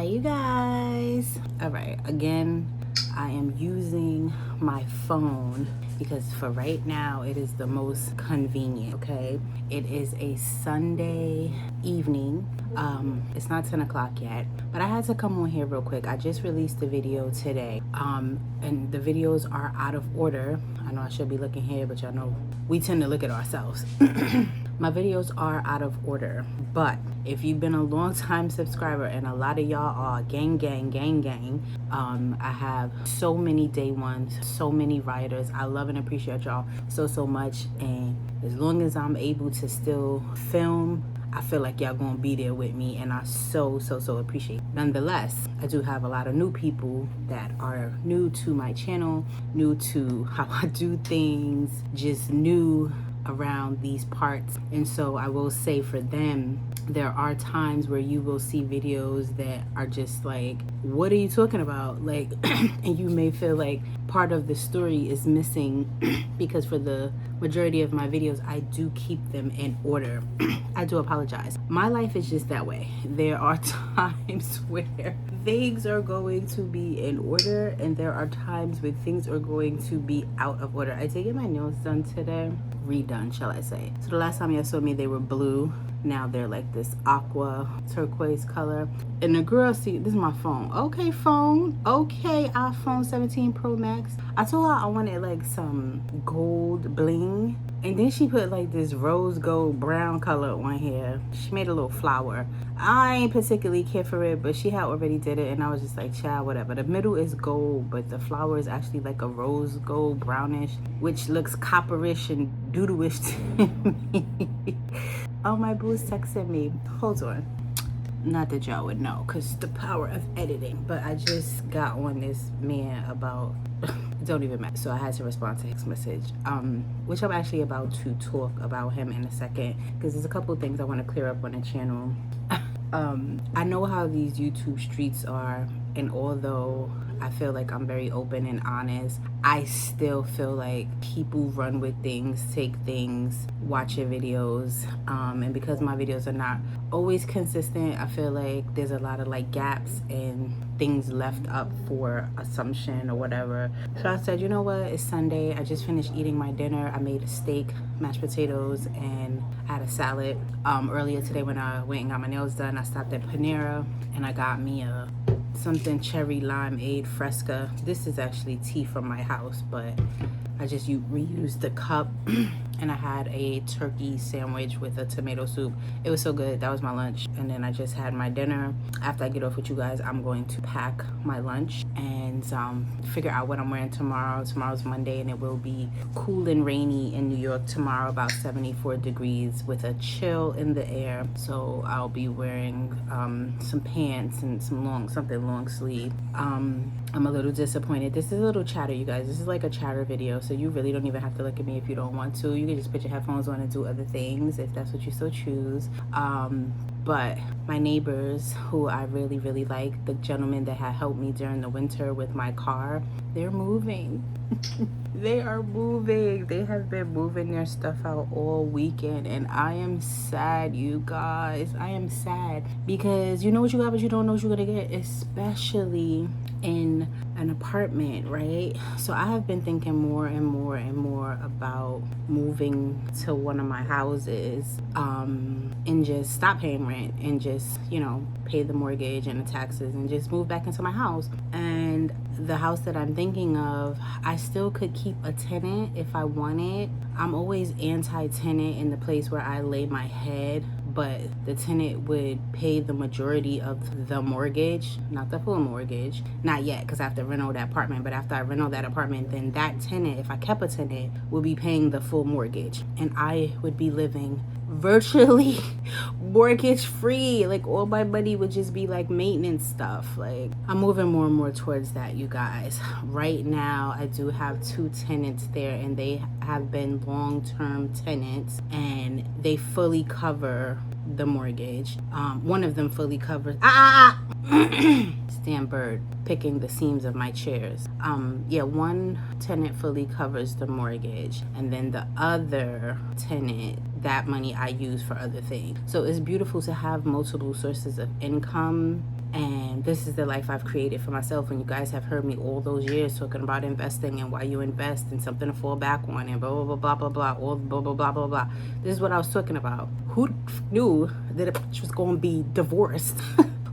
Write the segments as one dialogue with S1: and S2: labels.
S1: you guys. All right, again, I am using my phone because for right now it is the most convenient. Okay, it is a Sunday evening. It's not 10 o'clock yet, but I had to come on here real quick. I just released the video today, and the videos are out of order. I know I should be looking here, but y'all know we tend to look at ourselves. My videos are out of order, but if you've been a long time subscriber, and a lot of y'all are gang, I have so many day ones, so many writers. I love and appreciate y'all so much, and as long as I'm able to still film, I feel like y'all gonna be there with me, and I so appreciate it. Nonetheless, I do have a lot of new people that are new to my channel, new to how I do things, just new around these parts. And so I will say for them, there are times where you will see videos that are just like, what are you talking about? Like, and you may feel like part of the story is missing because for the majority of my videos, I do keep them in order. I do apologize. My life is just that way. There are times where things are going to be in order, and there are times where things are going to be out of order. I did get my nails done today. Redone, shall I say. So the last time y'all saw me, they were blue. Now they're like this aqua turquoise color. And the girl, see, this is my phone. Okay, phone. Okay, iPhone 17 Pro Max. I told her I wanted like some gold bling. And then she put like this rose gold brown color on here. She made a little flower. I ain't particularly care for it, but she had already did it, and I was just like, child, whatever. The middle is gold, but the flower is actually like a rose gold brownish, which looks copperish and doodleish to me. Oh, my boo's texting me. Hold on. Not that y'all would know, because the power of editing. But I just got on this man about, don't even matter. So I had to respond to his message, which I'm actually about to talk about him in a second, because there's a couple of things I want to clear up on the channel. I know how these YouTube streets are, and although I feel like I'm very open and honest, I still feel like people run with things, take things, watch your videos, and because my videos are not always consistent, I feel like there's a lot of like gaps and things left up for assumption or whatever. So I said, you know what, it's Sunday. I just finished eating my dinner. I made a steak, mashed potatoes, and I had a salad. Earlier today when I went and got my nails done, I stopped at Panera and I got me a something cherry limeade fresca. This is actually tea from my house, but I just reused the cup. And I had a turkey sandwich with a tomato soup. It was so good. That was my lunch. And then I just had my dinner. After I get off with you guys, I'm going to pack my lunch and figure out what I'm wearing tomorrow. Tomorrow's Monday, and it will be cool and rainy in New York tomorrow, about 74 degrees with a chill in the air. So I'll be wearing some pants and something long sleeve. I'm a little disappointed. This is a little chatter, you guys. This is like a chatter video, so you really don't even have to look at me if you don't want to. You can just put your headphones on and do other things if that's what you so choose. But my neighbors, who I really like, the gentleman that had helped me during the winter with my car, they're moving. They are moving. They have been moving their stuff out all weekend, and I am sad, you guys. I am sad because you know what you got, but you don't know what you're gonna get, especially in an apartment, right? So I have been thinking more and more about moving to one of my houses, and just stop paying rent and just, you know, pay the mortgage and the taxes and just move back into my house. And the house that I'm thinking of, I still could keep a tenant if I wanted. I'm always anti-tenant in the place where I lay my head, but the tenant would pay the majority of the mortgage, not the full mortgage, not yet, because I have to reno that apartment. But after I reno that apartment, then that tenant, if I kept a tenant, would be paying the full mortgage, and I would be living virtually mortgage free. Like, all my money would just be like maintenance stuff. Like, I'm moving more and more towards that, you guys. Right now I do have 2 tenants there, and they have been long-term tenants, and they fully cover the mortgage. One of them fully covers Stan Bird picking the seams of my chairs. Yeah, one tenant fully covers the mortgage, and then the other tenant, that money I use for other things. So it's beautiful to have multiple sources of income And this is the life I've created for myself. And you guys have heard me all those years talking about investing and why you invest and something to fall back on and blah, blah, blah, blah, blah, blah, all blah, blah, blah, blah, blah. This is what I was talking about. Who knew that a bitch was going to be divorced?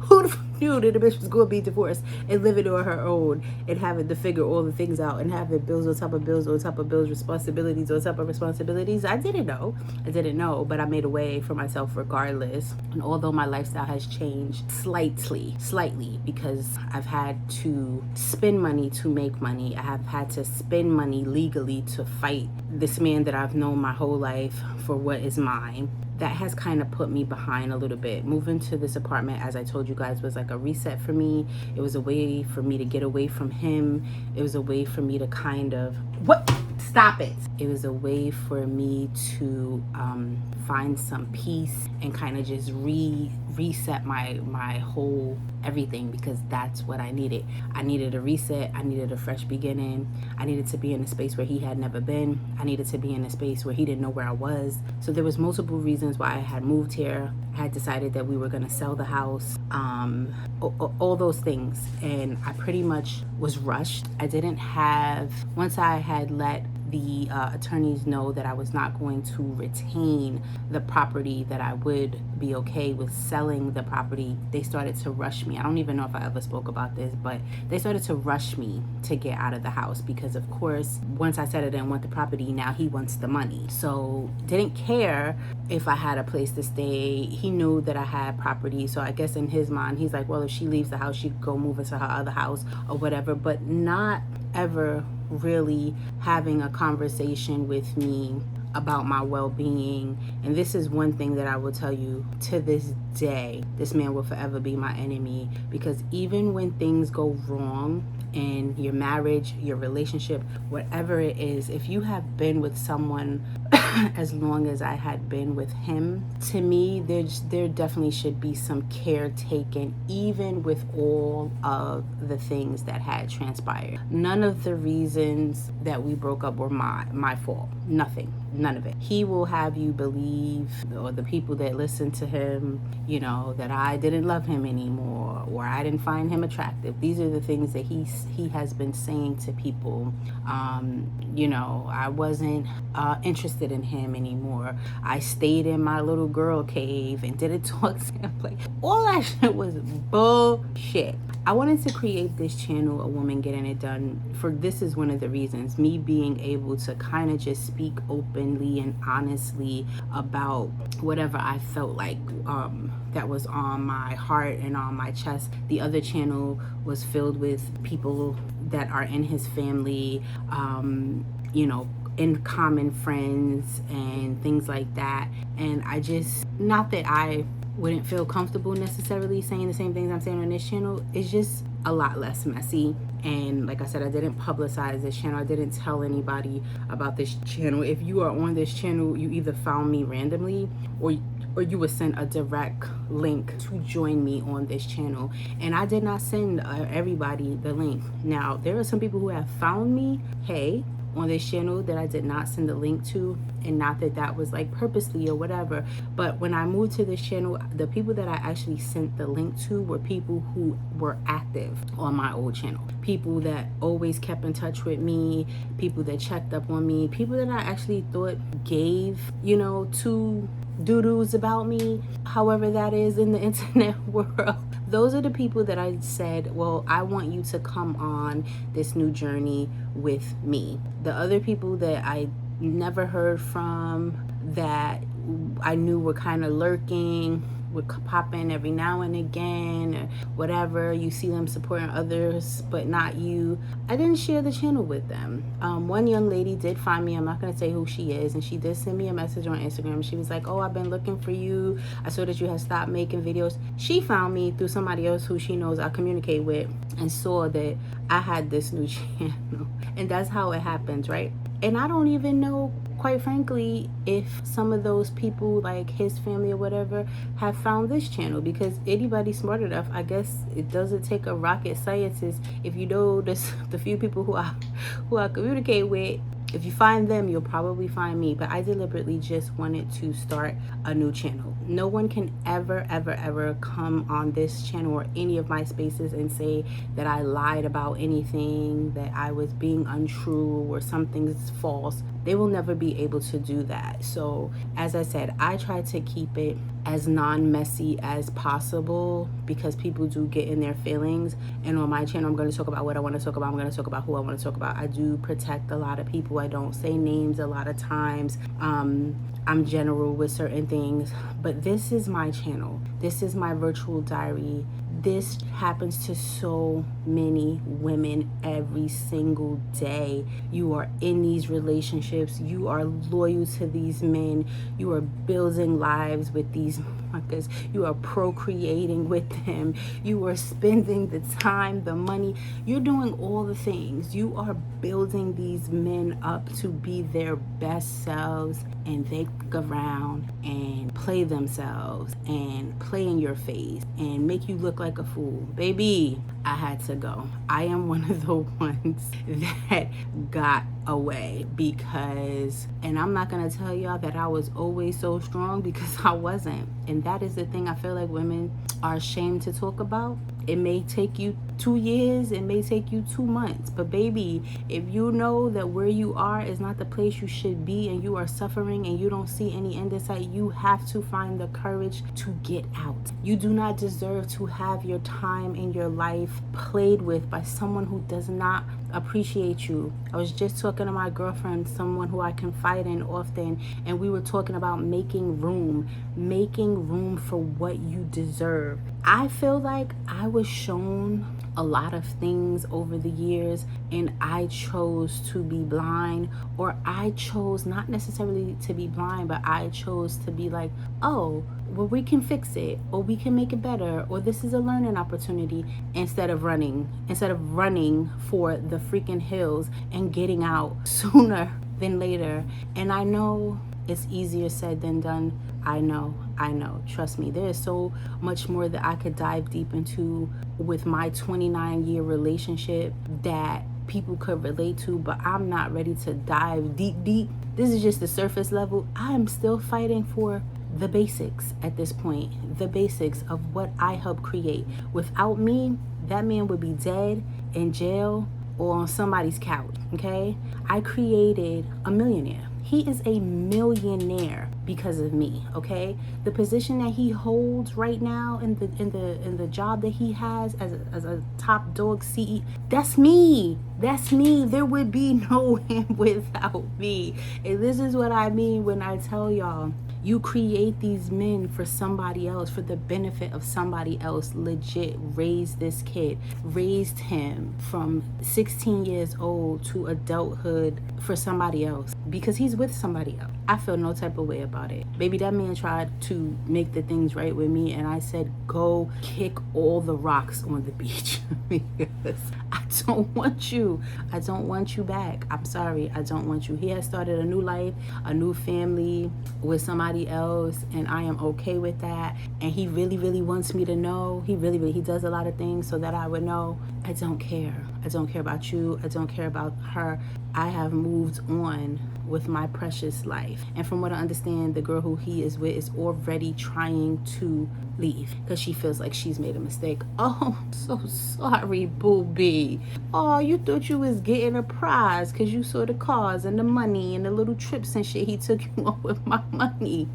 S1: Who knew that a bitch was going to be divorced and living on her own and having to figure all the things out and having bills on top of bills on top of bills, responsibilities on top of responsibilities? I didn't know, but I made a way for myself regardless. And although my lifestyle has changed slightly, because I've had to spend money to make money, I have had to spend money legally to fight this man that I've known my whole life for what is mine. That has kind of put me behind a little bit. Moving to this apartment, as I told you guys, was like a reset for me. It was a way for me to get away from him. It was a way for me to kind of... What? Stop it. It was a way for me to find some peace and kind of just reset my whole everything, because that's what I needed. I needed a reset. I needed a fresh beginning. I needed to be in a space where he had never been. I needed to be in a space where he didn't know where I was. So there was multiple reasons why I had moved here. I had decided that we were going to sell the house, all those things. And I pretty much was rushed. I didn't have, once I had let the attorneys know that I was not going to retain the property, that I would be okay with selling the property, they started to rush me. I don't even know if I ever spoke about this, but they started to rush me to get out of the house because, of course, once I said I didn't want the property, now he wants the money. So didn't care if I had a place to stay. He knew that I had property, so I guess in his mind, he's like, well, if she leaves the house, she could go move into her other house or whatever, but not ever really having a conversation with me about my well-being. And this is one thing that I will tell you, to this day, this man will forever be my enemy, because even when things go wrong in your marriage, your relationship, whatever it is, if you have been with someone as long as I had been with him, to me, there definitely should be some care taken, even with all of the things that had transpired. None of the reasons that we broke up were my fault. Nothing. None of it. He will have you believe, or the people that listen to him, you know, that I didn't love him anymore, or I didn't find him attractive. These are the things that he has been saying to people. You know, I wasn't interested in him anymore. I stayed in my little girl cave and didn't talk to him. Like, all that shit was bullshit. I wanted to create this channel, A Woman Getting It Done, for this is one of the reasons, me being able to kind of just speak openly and honestly about whatever I felt like that was on my heart and on my chest. The other channel was filled with people that are in his family, you know, in common friends and things like that. And I just, not that I wouldn't feel comfortable necessarily saying the same things I'm saying on this channel, it's just a lot less messy. And like I said, I didn't publicize this channel. I didn't tell anybody about this channel. If you are on this channel, you either found me randomly or you would send a direct link to join me on this channel. And I did not send everybody the link. Now, there are some people who have found me, hey, on this channel that I did not send the link to, and not that that was like purposely or whatever, but when I moved to this channel, the people that I actually sent the link to were people who were active on my old channel, people that always kept in touch with me, people that checked up on me, people that I actually thought gave, you know, two doo-doos about me, however that is in the internet world. Those are the people that I said, well, I want you to come on this new journey with me. The other people that I never heard from, that I knew were kind of lurking, would pop in every now and again or whatever, you see them supporting others but not you, I didn't share the channel with them. One young lady did find me, I'm not going to say who she is, and she did send me a message on Instagram. She was like, oh, I've been looking for you, I saw that you had stopped making videos. She found me through somebody else who she knows I communicate with, and saw that I had this new channel. And that's how it happens, right? And I don't even know, quite frankly, if some of those people, like his family or whatever, have found this channel, because anybody smart enough, I guess it doesn't take a rocket scientist. If you know the few people who I communicate with, if you find them, you'll probably find me. But I deliberately just wanted to start a new channel. No one can ever come on this channel or any of my spaces and say that I lied about anything, that I was being untrue or something's false. They will never be able to do that. So as I said, I try to keep it as non-messy as possible because people do get in their feelings. And on my channel, I'm going to talk about what I want to talk about. I'm going to talk about who I want to talk about. I do protect a lot of people. I don't say names a lot of times. I'm general with certain things, but this is my channel. This is my virtual diary. This happens to so many women every single day. You are in these relationships. You are loyal to these men. You are building lives with these motherfuckers. You are procreating with them. You are spending the time, the money. You're doing all the things. You are building these men up to be their best selves, and they fuck around and play themselves and play in your face and make you look like a fool. Baby, I had to go. I am one of the ones that got away because, and I'm not gonna tell y'all that I was always so strong, because I wasn't. And that is the thing I feel like women are ashamed to talk about. It may take you 2 years, it may take you 2 months, but baby, if you know that where you are is not the place you should be, and you are suffering and you don't see any end in sight, you have to find the courage to get out. You do not deserve to have your time in your life played with by someone who does not appreciate you. I was just talking to my girlfriend, someone who I confide in often, and we were talking about making room for what you deserve. I feel like I was shown a lot of things over the years, and I chose to be blind, or I chose not necessarily to be blind, but I chose to be like, oh, well, we can fix it, or we can make it better, or this is a learning opportunity, instead of running for the freaking hills and getting out sooner than later. And I know it's easier said than done. I know. Trust me, there is so much more that I could dive deep into with my 29-year relationship that people could relate to, but I'm not ready to dive deep. This is just the surface level. I am still fighting for the basics at this point, the basics of what I helped create. Without me, that man would be dead, in jail, or on somebody's couch, okay? I created a millionaire. He is a millionaire because of me, okay? The position that he holds right now in the job that he has as a top dog CEO, that's me. There would be no him without me. And this is what I mean when I tell y'all, you create these men for somebody else, for the benefit of somebody else. Legit raised this kid, raised him from 16 years old to adulthood for somebody else, because he's with somebody else. I feel no type of way about it. Baby, that man tried to make the things right with me, and I said, go kick all the rocks on the beach because I don't want you. I don't want you back. I'm sorry, I don't want you. He has started a new life, a new family with somebody else, and I am okay with that. And he really wants me to know. He does a lot of things so that I would know. I don't care. I don't care about you. I don't care about her. I have moved on with my precious life. And from what I understand, the girl who he is with is already trying to leave because she feels like she's made a mistake. Oh, I'm so sorry, booby. Oh, you thought you was getting a prize because you saw the cars and the money and the little trips and shit he took you on with my money.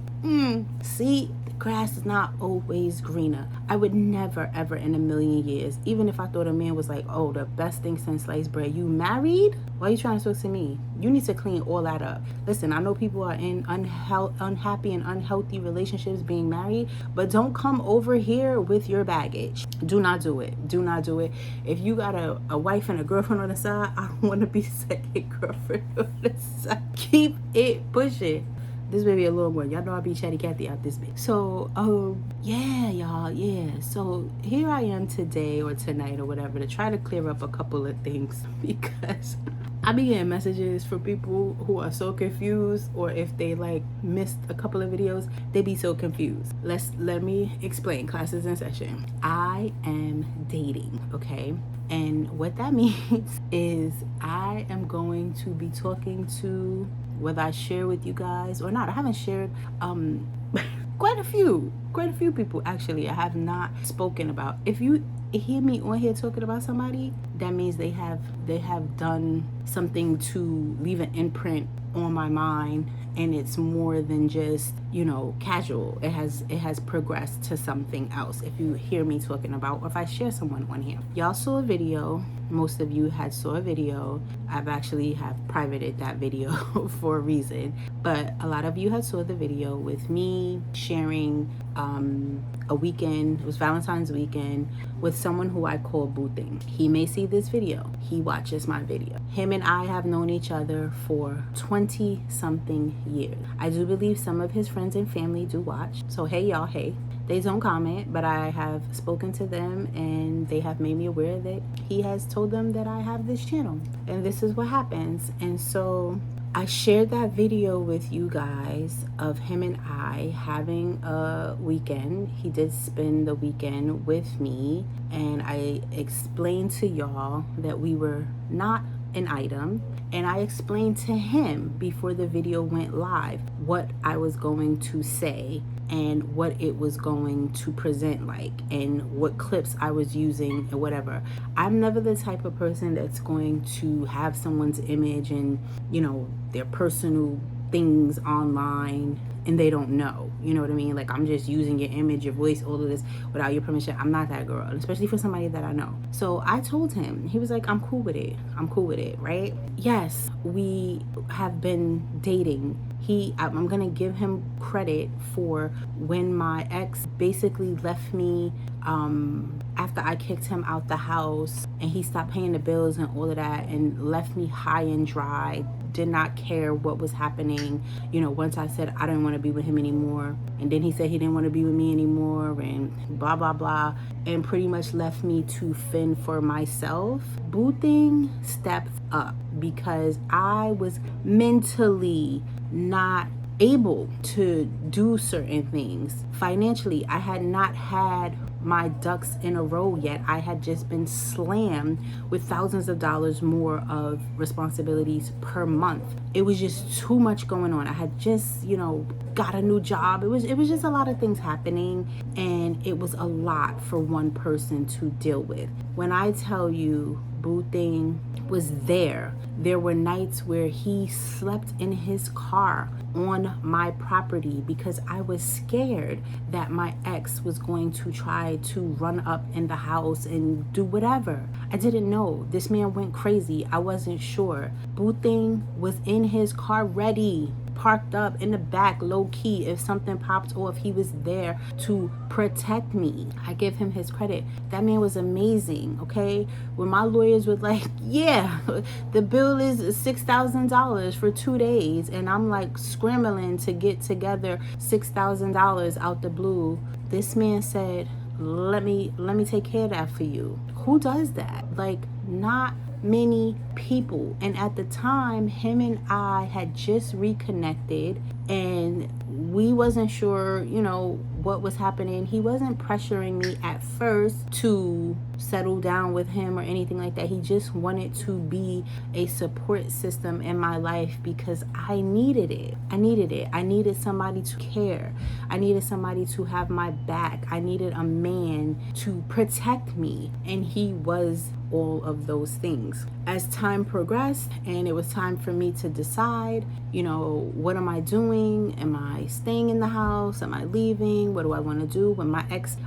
S1: See, the grass is not always greener. I would never, ever in a million years, even if I thought a man was like, oh, the best thing since sliced bread, you married? Why are you trying to talk to me? You need to clean all that up. Listen, I know people are in unhappy and unhealthy relationships being married, but don't come over here with your baggage. Do not do it. Do not do it. If you got a wife and a girlfriend on the side, I don't want to be second girlfriend on the side. Keep it pushing. This baby a little more. Y'all know I be chatty Cathy out this bitch. So, yeah, y'all, yeah. So here I am today or tonight or whatever to try to clear up a couple of things because I be getting messages from people who are so confused, or if they like missed a couple of videos, they be so confused. Let me explain. Classes in session. I am dating, okay? And what that means is I am going to be talking to, whether I share with you guys or not. I haven't shared quite a few people actually I have not spoken about. If you hear me on here talking about somebody, that means they have done something to leave an imprint on my mind, and it's more than just, you know, casual. It has progressed to something else. If you hear me talking about, or if I share someone on here, y'all saw a video. Most of you had saw a video. I've actually have privated that video for a reason, but a lot of you had saw the video with me sharing a weekend. It was Valentine's weekend with someone who I call Boo Thing. He may see this video. He watches my video. Him and I have known each other for 20 something years. I do believe some of his friends and family do watch. So hey y'all, hey. They don't comment, but I have spoken to them and they have made me aware that he has told them that I have this channel and this is what happens. And so I shared that video with you guys of him and I having a weekend. He did spend the weekend with me, and I explained to y'all that we were not an item, and I explained to him before the video went live what I was going to say and what it was going to present like and what clips I was using and whatever. I'm never the type of person that's going to have someone's image and, you know, their personal things online and they don't know, you know what I mean? Like, I'm just using your image, your voice, all of this without your permission. I'm not that girl, especially for somebody that I know. So I told him, he was like, I'm cool with it, right? Yes, we have been dating. I'm gonna give him credit for when my ex basically left me after I kicked him out the house and he stopped paying the bills and all of that and left me high and dry, did not care what was happening. You know, once I said I didn't want to be with him anymore, and then he said he didn't want to be with me anymore and blah blah blah, and pretty much left me to fend for myself. Boo Thing stepped up because I was mentally not able to do certain things. Financially, I had not had my ducks in a row yet. I had just been slammed with thousands of dollars more of responsibilities per month. It was just too much going on. I had just, you know, got a new job. It was just a lot of things happening, and it was a lot for one person to deal with. When I tell you Boo Thing was there were nights where he slept in his car on my property because I was scared that my ex was going to try to run up in the house and do whatever. I didn't know. This man went crazy. I wasn't sure. Boo Thing was in his car ready, parked up in the back, low key. If something popped off, he was there to protect me. I give him his credit. That man was amazing, okay? When my lawyers were like, yeah, the bill is $6,000 for 2 days, and I'm like scrambling to get together $6,000 out the blue, this man said, let me take care of that for you. Who does that? Like, not many people. And at the time, him and I had just reconnected and we wasn't sure, you know, what was happening. He wasn't pressuring me at first to settle down with him or anything like that. He just wanted to be a support system in my life because I needed it. I needed somebody to care. I needed somebody to have my back. I needed a man to protect me, and he was all of those things. As time progressed and it was time for me to decide, you know, what am I doing? Am I staying in the house? Am I leaving? What do I want to do? When my ex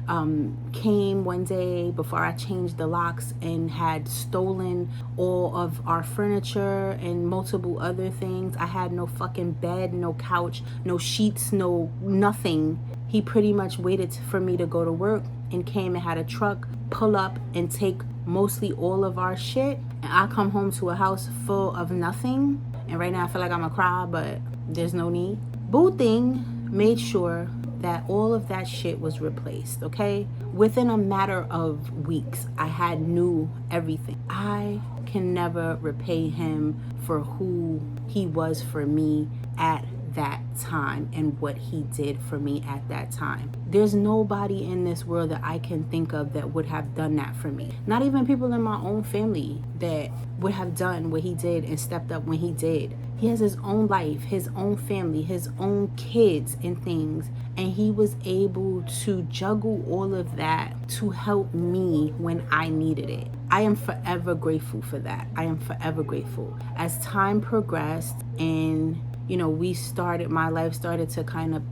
S1: came one day before I changed the locks and had stolen all of our furniture and multiple other things, I had no fucking bed, no couch, no sheets, no nothing. He pretty much waited for me to go to work and came and had a truck pull up and take mostly all of our shit, and I come home to a house full of nothing. And right now I feel like I'm gonna cry, but there's no need. Boo Thing made sure that all of that shit was replaced, okay? Within a matter of weeks, I had new everything. I can never repay him for who he was for me at that time and what he did for me at that time. There's nobody in this world that I can think of that would have done that for me. Not even people in my own family that would have done what he did and stepped up when he did. He has his own life, his own family, his own kids and things. And he was able to juggle all of that to help me when I needed it. I am forever grateful for that. I am forever grateful. As time progressed and, my life started to kind of,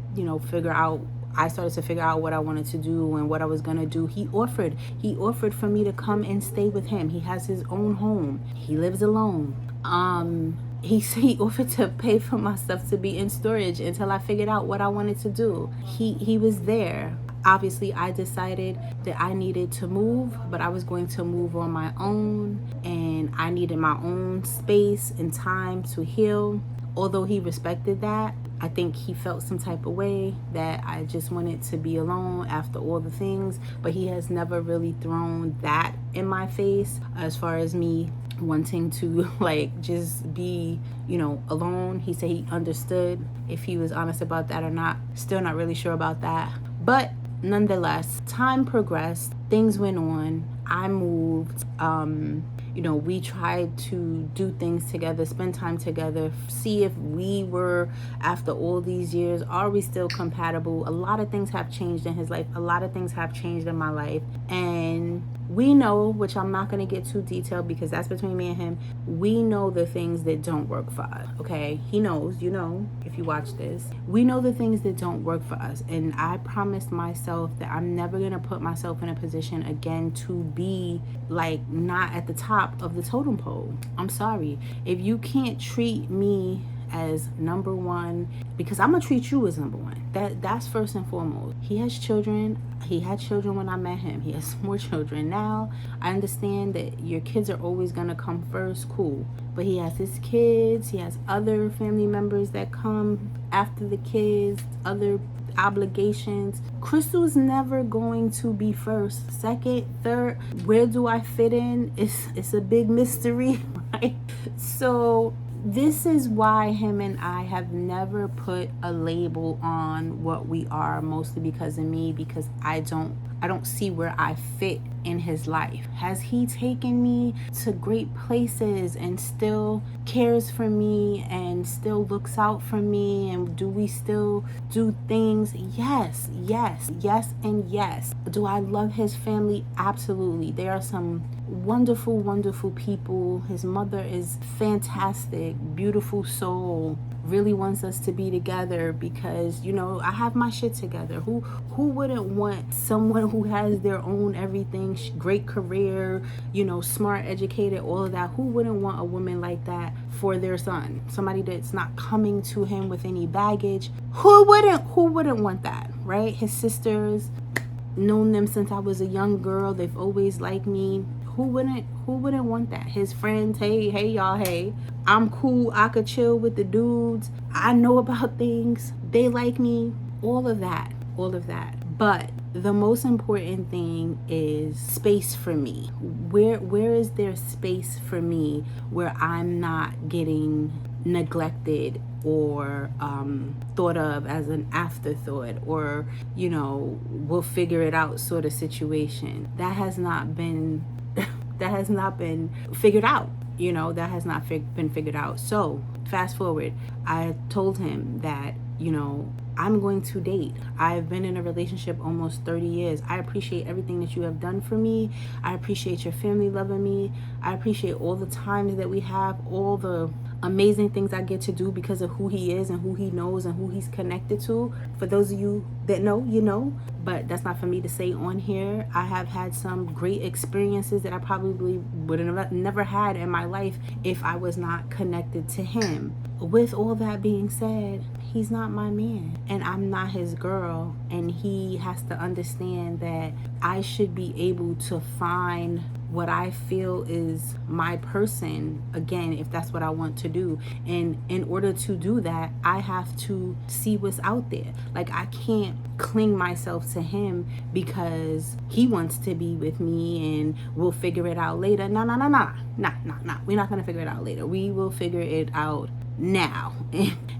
S1: I started to figure out what I wanted to do and what I was going to do. He offered for me to come and stay with him. He has his own home. He lives alone. He offered to pay for my stuff to be in storage until I figured out what I wanted to do. He was there. Obviously, I decided that I needed to move, but I was going to move on my own, and I needed my own space and time to heal. Although he respected that, I think he felt some type of way that I just wanted to be alone after all the things, but he has never really thrown that in my face as far as me wanting to just be alone. He said he understood. If he was honest about that or not, still not really sure about that. But nonetheless, time progressed, things went on, I moved. We tried to do things together, spend time together, see if we were, after all these years, are we still compatible? A lot of things have changed in his life. A lot of things have changed in my life. And we know, which I'm not going to get too detailed because that's between me and him, we know the things that don't work for us, okay? He knows, if you watch this. We know the things that don't work for us. And I promised myself that I'm never going to put myself in a position again to be not at the top of the totem pole. I'm sorry. If you can't treat me as number one, because I'm gonna treat you as number one. That's first and foremost. He has children. He had children when I met him. He has more children now. I understand that your kids are always gonna come first, cool. But he has his kids. He has other family members that come after the kids, other obligations. Crystal's never going to be first, second, third. Where do I fit in? It's a big mystery, right? So this is why him and I have never put a label on what we are, mostly because of me, because I don't see where I fit in his life. Has he taken me to great places and still cares for me and still looks out for me? And do we still do things? Yes, and yes. Do I love his family? Absolutely. There are some wonderful people. His mother is fantastic, beautiful soul, really wants us to be together because I have my shit together. Who wouldn't want someone who has their own everything, great career, smart, educated, all of that? Who wouldn't want a woman like that for their son? Somebody that's not coming to him with any baggage. Who wouldn't want that, right? His sisters, known them since I was a young girl. They've always liked me. Who wouldn't want that? His friends, hey y'all, hey, I'm cool, I could chill with the dudes, I know about things, they like me, all of that. But the most important thing is space for me. Where is there space for me where I'm not getting neglected or thought of as an afterthought or we'll figure it out sort of situation? That has not been figured out. That has not been figured out. So fast forward, I told him that I'm going to date. I've been in a relationship almost 30 years. I appreciate everything that you have done for me. I appreciate your family loving me. I appreciate all the times that we have, all the amazing things I get to do because of who he is and who he knows and who he's connected to. For those of you that know, but that's not for me to say on here. I have had some great experiences that I probably would have never had in my life if I was not connected to him. With all that being said, he's not my man and I'm not his girl, and he has to understand that I should be able to find what I feel is my person again, if that's what I want to do. And in order to do that, I have to see what's out there. I can't cling myself to him because he wants to be with me and we'll figure it out later. No. We're not gonna figure it out later. We will figure it out now.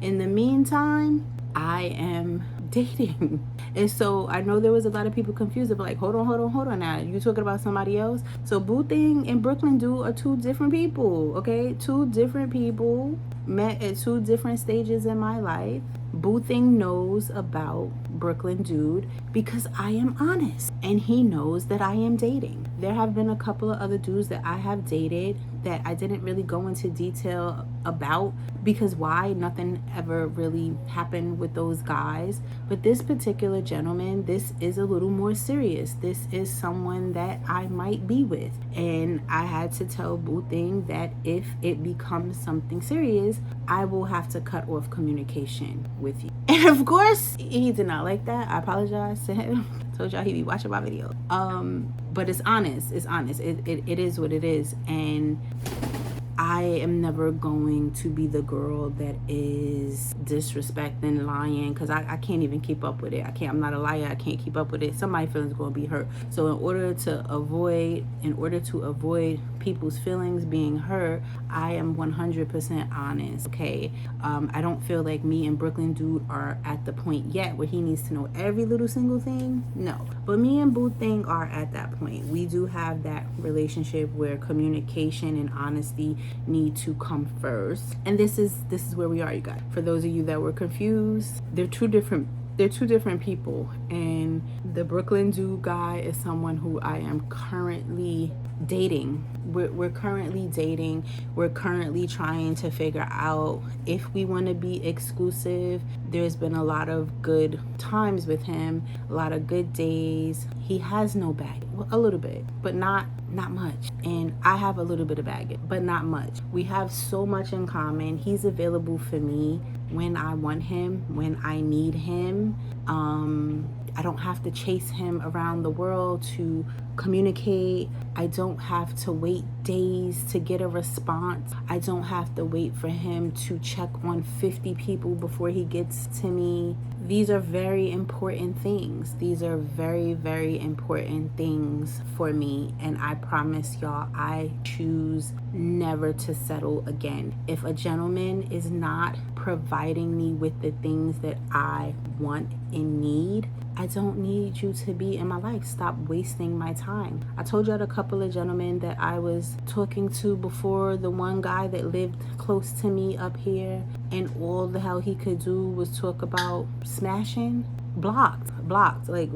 S1: In the meantime, I am dating. And so I know there was a lot of people confused, but hold on now, you talking about somebody else? So Boo Thing and Brooklyn Dude are two different people, okay? Two different people. met at two different stages in my life. Boo Thing knows about Brooklyn Dude because I am honest, and he knows that I am dating. There have been a couple of other dudes that I have dated that I didn't really go into detail about because why? Nothing ever really happened with those guys. But this particular gentleman, this is a little more serious. This is someone that I might be with. And I had to tell Boo Thing that if it becomes something serious, I will have to cut off communication with you. And of course, he did not like that. I apologize to him. Told y'all he be watching my video. But it's honest. It's honest. It is what it is. And I am never going to be the girl that is disrespecting, lying, because I can't even keep up with it. I'm not a liar. I can't keep up with it. Somebody's feelings going to be hurt. So in order to avoid people's feelings being hurt, I am 100% honest, okay? I don't feel like me and Brooklyn Dude are at the point yet where he needs to know every little single thing. No. But me and Boo Thing are at that point. We do have that relationship where communication and honesty need to come first. And this is where we are, you guys. For those of you that were confused, they're two different people. And the Brooklyn Dude guy is someone who I am currently dating. We're currently dating. We're currently trying to figure out if we want to be exclusive. There's been a lot of good times with him, a lot of good days. He has no baggage, a little bit, but not much. And I have a little bit of baggage, but not much. We have so much in common. He's available for me when I want him, when I need him. I don't have to chase him around the world to communicate. I don't have to wait days to get a response. I don't have to wait for him to check on 50 people before he gets to me. These are very important things. These are very, very important things for me. And I promise y'all, I choose never to settle again. If a gentleman is not providing me with the things that I want and need, I don't need you to be in my life. Stop wasting my time. I told y'all a couple of gentlemen that I was talking to before, the one guy that lived close to me up here, and all the hell he could do was talk about smashing. Blocked. Like,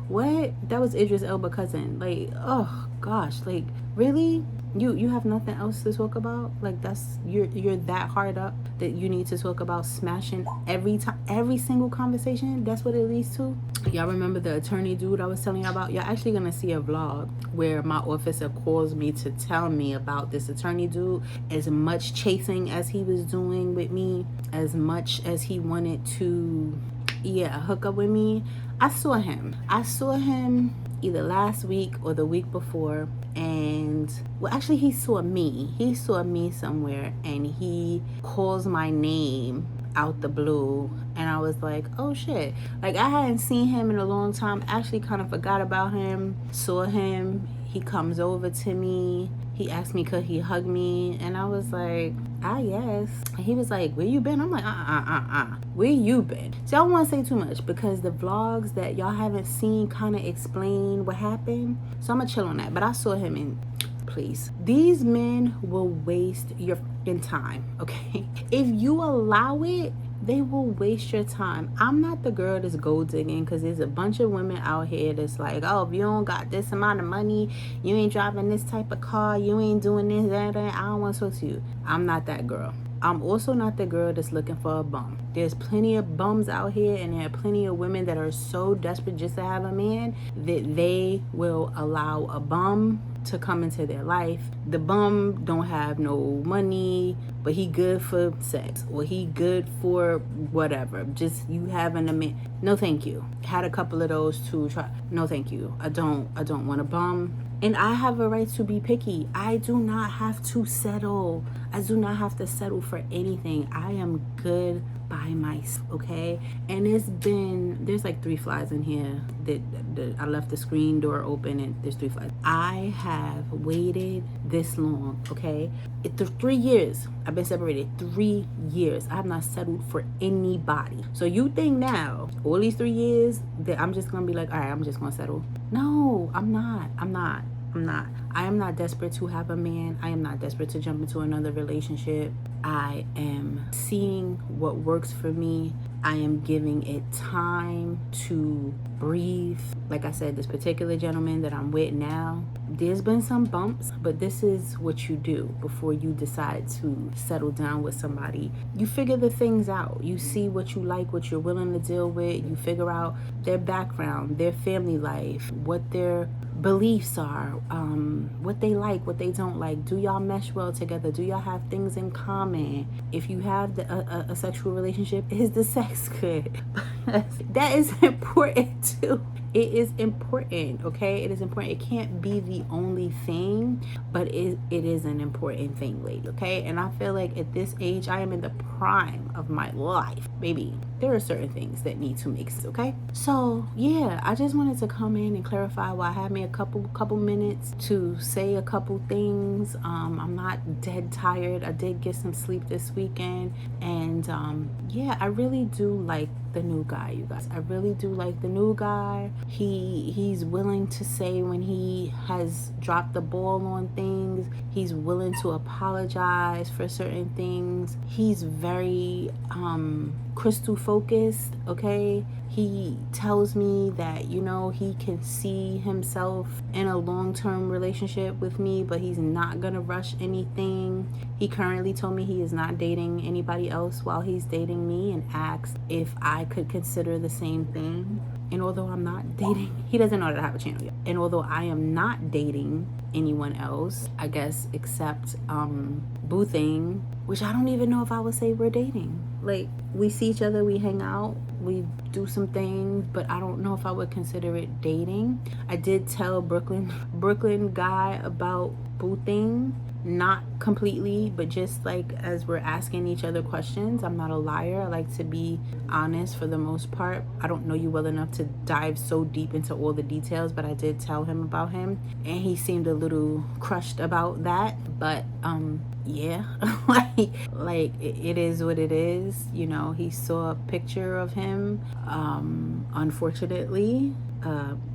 S1: what? That was Idris Elba cousin. Like, oh gosh, like, really? You have nothing else to talk about? Like, that's you're that hard up that you need to talk about smashing every time, every single conversation? That's what it leads to? Y'all remember the attorney dude I was telling y'all about? Y'all actually gonna see a vlog where my officer calls me to tell me about this attorney dude. As much chasing as he was doing with me, as much as he wanted to hook up with me, I saw him either last week or the week before. And well, actually he saw me somewhere, and he calls my name out the blue, and I was like, oh shit. Like, I hadn't seen him in a long time. Actually kind of forgot about him. Saw him. He comes over to me. He asked me could he hug me, and I was like, yes. And he was like, where you been? I'm like, where you been? So I don't want to say too much because the vlogs that y'all haven't seen kind of explain what happened. So I'm gonna chill on that. But I saw him, and please, these men will waste your fucking time, okay? If you allow it, they will waste your time. I'm not the girl that's gold digging, because there's a bunch of women out here that's like, oh, if you don't got this amount of money, you ain't driving this type of car, you ain't doing this, that, I don't want to talk to you. I'm not that girl. I'm also not the girl that's looking for a bum. There's plenty of bums out here, and there are plenty of women that are so desperate just to have a man that they will allow a bum to come into their life. The bum don't have no money, but he good for sex, or he good for whatever. Just you having a man. No, thank you. Had a couple of those to try. No, thank you. I don't want a bum. And I have a right to be picky. I do not have to settle. I do not have to settle for anything. I am good by myself, okay? And there's like 3 flies in here that I left the screen door open, and there's 3 flies. I have waited this long, okay? It's 3 years. I've been separated 3 years. I have not settled for anybody. So you think now, all these 3 years, that I'm just gonna be like, all right, I'm just gonna settle? No, I'm not. I am not desperate to have a man. I am not desperate to jump into another relationship. I am seeing what works for me. I am giving it time to breathe. Like I said, this particular gentleman that I'm with now, there's been some bumps, but this is what you do before you decide to settle down with somebody. You figure the things out. You see what you like, what you're willing to deal with. You figure out their background, their family life, what their beliefs are, what they like, what they don't like. Do y'all mesh well together? Do y'all have things in common? If you have a sexual relationship, is the sex good? That is important too. It is important, okay? It is important. It can't be the only thing, but it is an important thing, lady, okay? And I feel like at this age, I am in the prime of my life. Baby, there are certain things that need to mix, okay? So, yeah, I just wanted to come in and clarify why I had me a couple minutes to say a couple things. I'm not dead tired. I did get some sleep this weekend. And, yeah, I really do like the new guy, you guys. I really do like the new guy. He's willing to say when he has dropped the ball on things. He's willing to apologize for certain things. He's very crystal focused, okay? He tells me that, you know, he can see himself in a long-term relationship with me, but he's not gonna rush anything. He currently told me he is not dating anybody else while he's dating me, and asked if I could consider the same thing. And although I'm not dating, he doesn't know that I have a channel yet. And although I am not dating anyone else, I guess, except Boo Thing, which I don't even know if I would say we're dating. Like, we see each other, we hang out, we do some things, but I don't know if I would consider it dating. I did tell Brooklyn guy about Boo Thing. Not completely, but just like as we're asking each other questions. I'm not a liar. I like to be honest for the most part. I don't know you well enough to dive so deep into all the details, but I did tell him about him, and he seemed a little crushed about that. But yeah, like it is what it is. You know, he saw a picture of him. Unfortunately,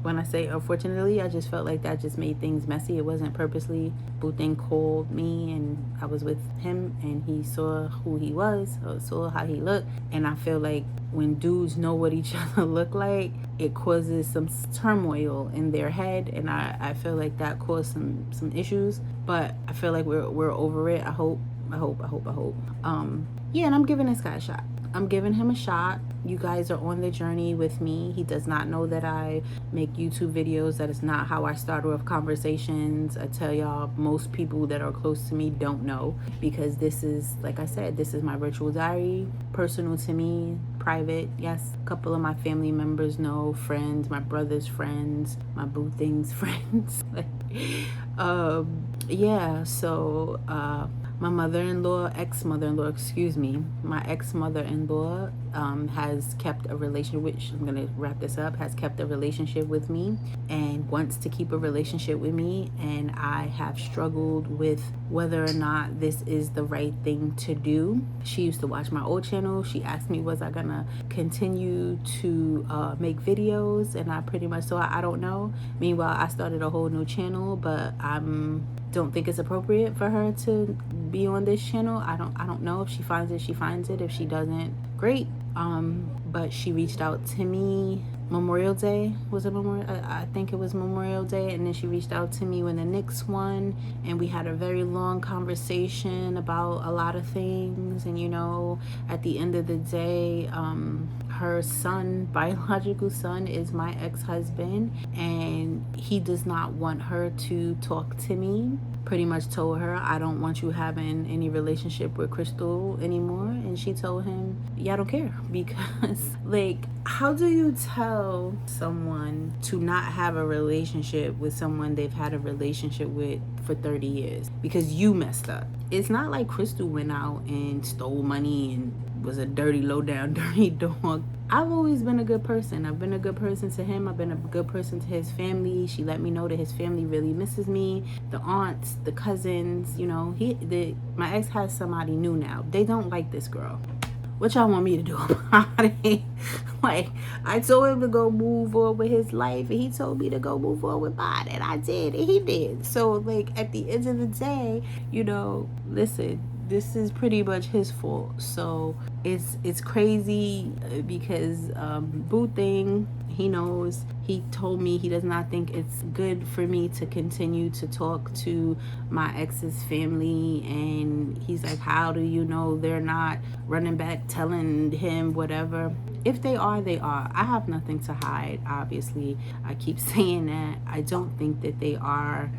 S1: when I say unfortunately, I just felt like that just made things messy. It wasn't purposely. Boo Thing called me and I was with him, and he saw who he was, or saw how he looked. And I feel like when dudes know what each other look like, it causes some turmoil in their head, and I feel like that caused some issues. But I feel like we're over it. I hope. Yeah, and I'm giving this guy a shot. I'm giving him a shot. You guys are on the journey with me. He does not know that I make YouTube videos. That is not how I start off conversations. I tell y'all, most people that are close to me don't know, because this is, like I said, this is my virtual diary, personal to me, private. Yes, a couple of my family members know, friends, my brother's friends, my Boo Thing's friends. Yeah, so my mother-in-law, ex-mother-in-law, my ex-mother-in-law has kept a relationship with, I'm gonna wrap this up, has kept a relationship with me and wants to keep a relationship with me, and I have struggled with whether or not this is the right thing to do. She used to watch my old channel. She asked me, was I gonna continue to make videos, and I pretty much told her I don't know. Meanwhile, I started a whole new channel, but don't think it's appropriate for her to be on this channel. I don't know. If she finds it, she finds it. If she doesn't, great. But she reached out to me Memorial Day. Was it Memorial? I think it was Memorial Day. And then she reached out to me when the Knicks won, and we had a very long conversation about a lot of things. And you know, at the end of the day, her son, biological son, is my ex-husband, and he does not want her to talk to me. Pretty much told her, I don't want you having any relationship with Crystal anymore. And she told him, yeah, I don't care. Because, like, how do you tell someone to not have a relationship with someone they've had a relationship with for 30 years? Because you messed up. It's not like Crystal went out and stole money and was a dirty, low down, dirty dog. I've always been a good person. I've been a good person to him. I've been a good person to his family. She let me know that his family really misses me. The aunts, the cousins, you know, my ex has somebody new now. They don't like this girl. What y'all want me to do about it? Like, I told him to go move on with his life, and he told me to go move on with mine, and I did, and he did. So, like, at the end of the day, listen, this is pretty much his fault. So it's crazy because boo thing, he knows. He told me he does not think it's good for me to continue to talk to my ex's family, and he's like, how do you know they're not running back telling him whatever? If they are, they are. I have nothing to hide, obviously. I keep saying that. I don't think that they are.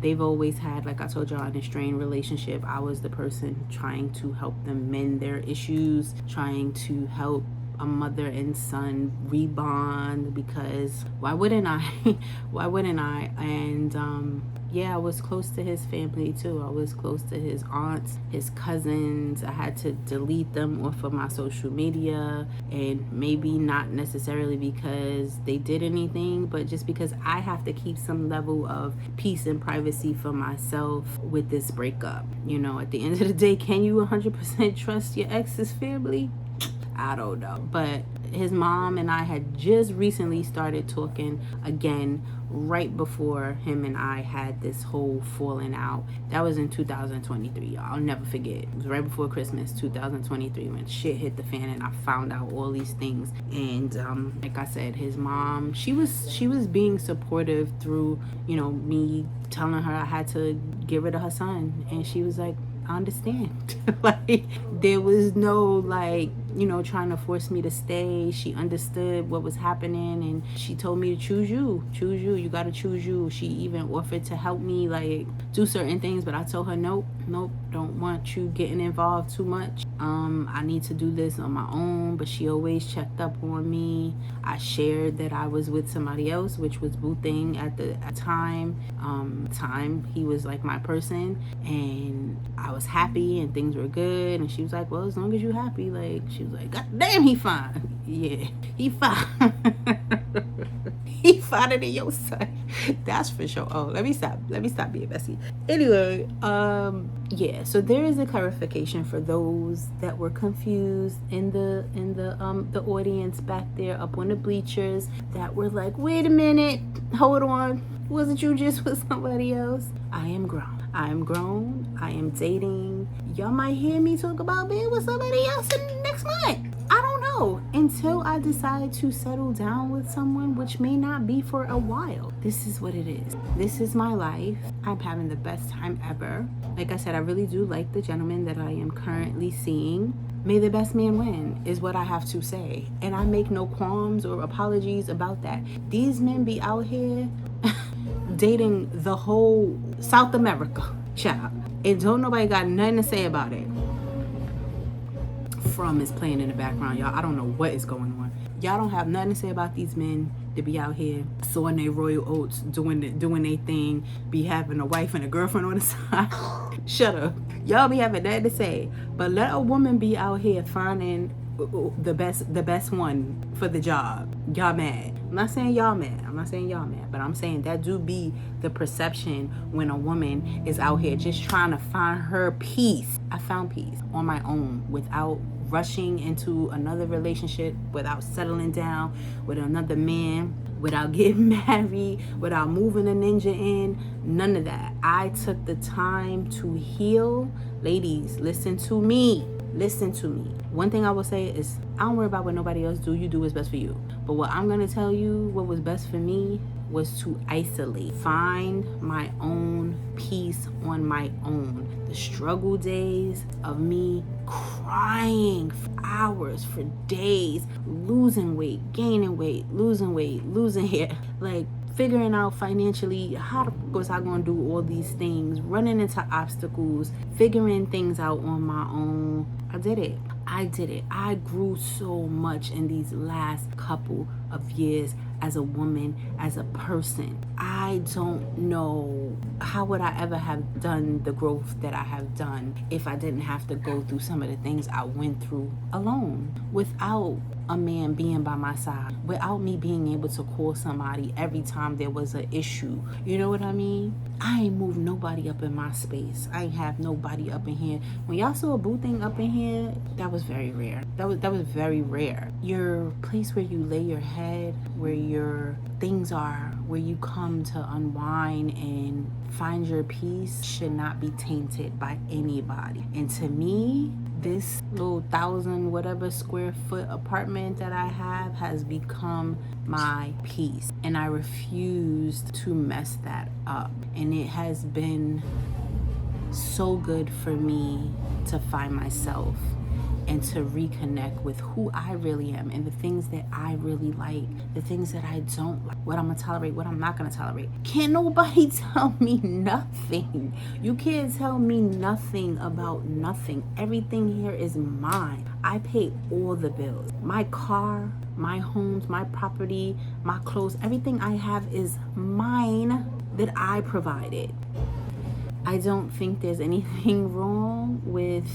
S1: They've always had, like I told y'all, an estranged relationship. I was the person trying to help them mend their issues, trying to help a mother and son rebond, because why wouldn't I? Why wouldn't I? And yeah, I was close to his family too. I was close to his aunts, his cousins. I had to delete them off of my social media, and maybe not necessarily because they did anything, but just because I have to keep some level of peace and privacy for myself with this breakup. At the end of the day, can you 100% trust your ex's family? I don't know. But his mom and I had just recently started talking again, right before him and I had this whole falling out. That was in 2023, y'all. I'll never forget. It was right before Christmas 2023 when shit hit the fan, and I found out all these things. And like I said, his mom, she was being supportive through me telling her I had to get rid of her son, and she was like, I understand. Like, there was no trying to force me to stay. She understood what was happening, and she told me to choose you gotta choose you. She even offered to help me do certain things, but I told her nope, don't want you getting involved too much. I need to do this on my own. But she always checked up on me. I shared that I was with somebody else, which was Boo Thing at the time. He was like my person, and I was happy and things were good. And she was like, well, as long as you happy. She was like, God damn, he fine. Yeah, he fine. He finer than your son. That's for sure. Oh, let me stop being messy. Anyway, yeah, so there is a clarification for those that were confused in the audience back there up on the bleachers that were like, wait a minute, hold on, wasn't you just with somebody else? I am grown. I am dating. Y'all might hear me talk about being with somebody else in next month. I don't know, until I decide to settle down with someone, which may not be for a while. This is what it is. This is my life. I'm having the best time ever. Like I said, I really do like the gentleman that I am currently seeing. May the best man win is what I have to say. And I make no qualms or apologies about that. These men be out here dating the whole South America, child. And don't nobody got nothing to say about it. From is playing in the background, y'all. I don't know what is going on. Y'all don't have nothing to say about these men to be out here sowing their royal oats, doing their thing, be having a wife and a girlfriend on the side. Shut up. Y'all be having that to say. But let a woman be out here finding the best one for the job. Y'all mad. I'm not saying y'all mad, but I'm saying that do be the perception when a woman is out here just trying to find her peace. I found peace on my own without rushing into another relationship, without settling down with another man, without getting married, without moving a ninja in. None of that. I took the time to heal. Ladies, listen to me. One thing I will say is, I don't worry about what nobody else do. You do what's best for you. But what I'm going to tell you, what was best for me was to isolate, find my own peace on my own. The struggle days of me crying for hours, for days, losing weight, gaining weight, losing hair, figuring out financially how was I going to do all these things, running into obstacles, figuring things out on my own. I did it. I grew so much in these last couple of years as a woman, as a person. I don't know how would I ever have done the growth that I have done if I didn't have to go through some of the things I went through alone, without a man being by my side, without me being able to call somebody every time there was an issue. You know what I mean? I ain't moved nobody up in my space. I ain't have nobody up in here. When y'all saw a boo thing up in here, that was very rare. That was very rare. Your place where you lay your head, where your things are, where you come to unwind and find your peace should not be tainted by anybody. And to me, this little 1,000 whatever square foot apartment that I have has become my peace, and I refused to mess that up. And it has been so good for me to find myself and to reconnect with who I really am and the things that I really like, the things that I don't like, what I'm gonna tolerate, what I'm not gonna tolerate. Can't nobody tell me nothing. You can't tell me nothing about nothing. Everything here is mine. I pay all the bills. My car, my homes, my property, my clothes, everything I have is mine that I provided. I don't think there's anything wrong with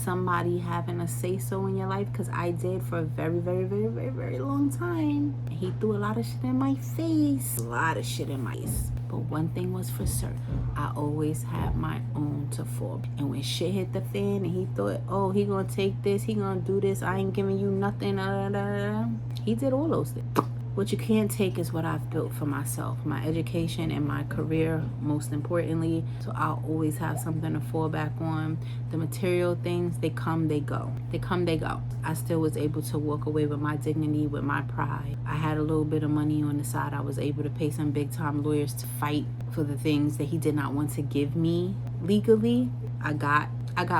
S1: somebody having a say-so in your life, because I did for a very, very, very, very, very long time. He threw a lot of shit in my face. A lot of shit in my face. But one thing was for certain, I always had my own to fall. And when shit hit the fan and he thought, oh, he gonna take this, he gonna do this, I ain't giving you nothing, he did all those things. What you can't take is what I've built for myself, my education and my career, most importantly. So I'll always have something to fall back on. The material things, they come, they go. They come, they go. I still was able to walk away with my dignity, with my pride. I had a little bit of money on the side. I was able to pay some big time lawyers to fight for the things that he did not want to give me legally. I got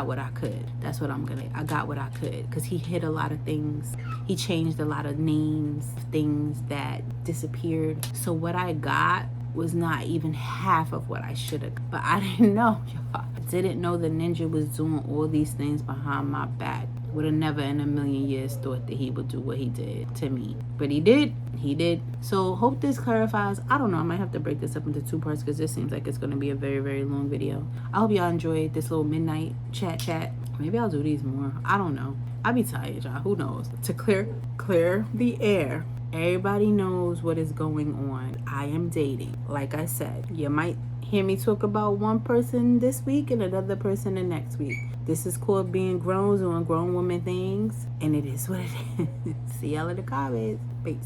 S1: what I could. That's what I'm gonna. I got what I could, because he hid a lot of things. He changed a lot of names, things that disappeared. So what I got was not even half of what I should have. But I didn't know, y'all. I didn't know the ninja was doing all these things behind my back. Would have never in a million years thought that he would do what he did to me. But he did. He did. So hope this clarifies. I don't know. I might have to break this up into 2 parts, because this seems like it's going to be a very, very long video. I hope y'all enjoyed this little midnight chat. Maybe I'll do these more. I don't know. I be tired, y'all. Who knows? To clear the air. Everybody knows what is going on. I am dating. Like I said, you might hear me talk about one person this week and another person the next week. This is called being grown, doing grown woman things, and it is what it is. See y'all in the comments. Peace.